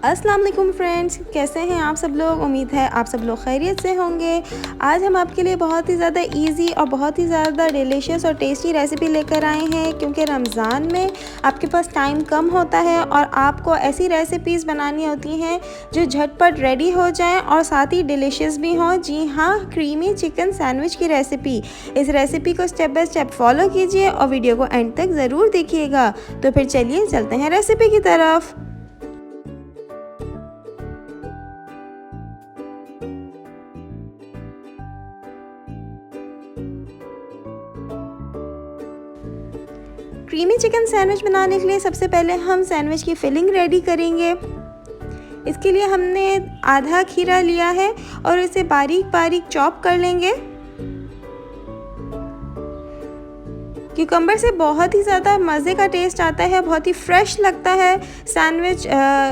अस्सलाम वालेकुम फ्रेंड्स, कैसे हैं आप सब लोग। उम्मीद है आप सब लोग खैरियत से होंगे। आज हम आपके लिए बहुत ही ज़्यादा इजी और बहुत ही ज़्यादा डिलीशियस और टेस्टी रेसिपी लेकर आए हैं, क्योंकि रमज़ान में आपके पास टाइम कम होता है और आपको ऐसी रेसिपीज़ बनानी होती हैं जो झटपट रेडी हो जाएं और साथ ही डिलीशियस भी हों। जी हाँ, क्रीमी चिकन सैंडविच की रेसिपी। इस रेसिपी को स्टेप बाय स्टेप फॉलो कीजिए और वीडियो को एंड तक ज़रूर देखिएगा। तो फिर चलिए चलते हैं रेसिपी की तरफ। क्रीमी चिकन सैंडविच बनाने के लिए सबसे पहले हम सैंडविच की फिलिंग रेडी करेंगे। इसके लिए हमने आधा खीरा लिया है और इसे बारीक बारीक चॉप कर लेंगे। क्यूकम्बर से बहुत ही ज़्यादा मज़े का टेस्ट आता है, बहुत ही फ्रेश लगता है सैंडविच।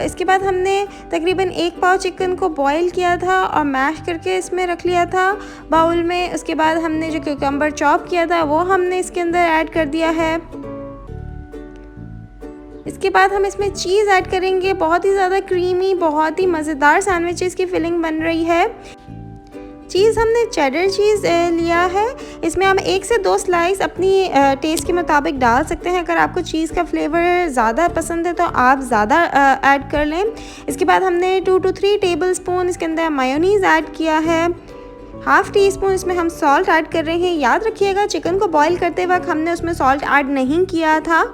इसके बाद हमने तकरीबन 1 पाव चिकन को बॉईल किया था और मैश करके इसमें रख लिया था बाउल में। उसके बाद हमने जो क्यूकम्बर चॉप किया था वो हमने इसके अंदर ऐड कर दिया है। इसके बाद हम इसमें चीज़ ऐड करेंगे। बहुत ही ज़्यादा क्रीमी, बहुत ही मज़ेदार सैंडविचेस की फिलिंग बन रही है। चीज़ हमने चेडर चीज़ लिया है। इसमें हम 1 से 2 स्लाइस अपनी टेस्ट के मुताबिक डाल सकते हैं। अगर आपको चीज़ का फ्लेवर ज़्यादा पसंद है तो आप ज़्यादा ऐड कर लें। इसके बाद हमने 2 to 3 टेबल स्पून इसके अंदर मायोनीज़ ऐड किया है। हाफ़ टी स्पून इसमें हम सॉल्ट ऐड कर रहे हैं। याद रखिएगा, चिकन को बॉईल करते वक्त हमने उसमें सॉल्ट ऐड नहीं किया था।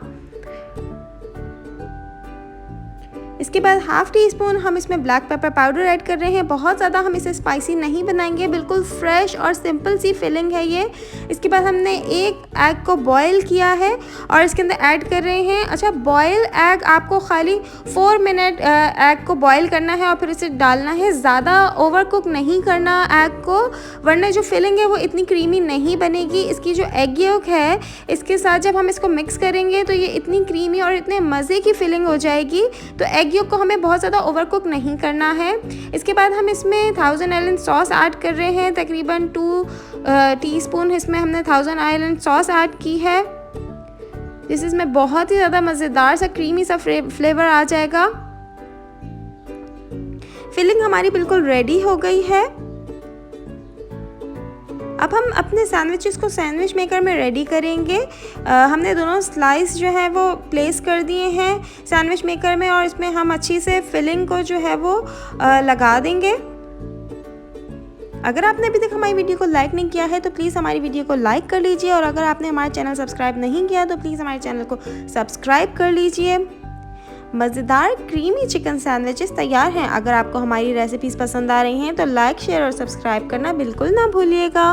इसके बाद हाफ़ टी स्पून हम इसमें ब्लैक पेपर पाउडर ऐड कर रहे हैं। बहुत ज़्यादा हम इसे स्पाइसी नहीं बनाएंगे, बिल्कुल फ्रेश और सिंपल सी फिलिंग है ये। इसके बाद हमने एक एग को बॉईल किया है और इसके अंदर ऐड कर रहे हैं। अच्छा, बॉयल एग आपको खाली 4 मिनट एग को बॉईल करना है और फिर इसे डालना है। ज़्यादा ओवर कुक नहीं करना एग को, वरना जो फिलिंग है वो इतनी क्रीमी नहीं बनेगी। इसकी जो एग योक है, इसके साथ जब हम इसको मिक्स करेंगे तो ये इतनी क्रीमी और इतने मज़े की फिलिंग हो जाएगी। तो एग योक को हमें बहुत ज़्यादा ओवर कुक नहीं करना है। इसके बाद हम इसमें 1000 आइलैंड सॉस ऐड कर रहे हैं। तकरीबन 2 टीस्पून इसमें हमने 1000 आइलैंड सॉस ऐड की है, जिससे इसमें बहुत ही ज़्यादा मज़ेदार सा क्रीमी सा फ्लेवर आ जाएगा। फिलिंग हमारी बिल्कुल रेडी हो गई है। अब हम अपने सैंडविचेस को सैंडविच मेकर में रेडी करेंगे। हमने दोनों स्लाइस जो है वो प्लेस कर दिए हैं सैंडविच मेकर में और इसमें हम अच्छी से फिलिंग को जो है वो लगा देंगे। अगर आपने अभी तक हमारी वीडियो को लाइक नहीं किया है तो प्लीज़ हमारी वीडियो को लाइक कर लीजिए, और अगर आपने हमारा चैनल सब्सक्राइब नहीं किया तो प्लीज़ हमारे चैनल को सब्सक्राइब कर लीजिए। मज़ेदार क्रीमी चिकन सैंडविचेस तैयार हैं। अगर आपको हमारी रेसिपीज़ पसंद आ रही हैं तो लाइक, शेयर और सब्सक्राइब करना बिल्कुल ना भूलिएगा।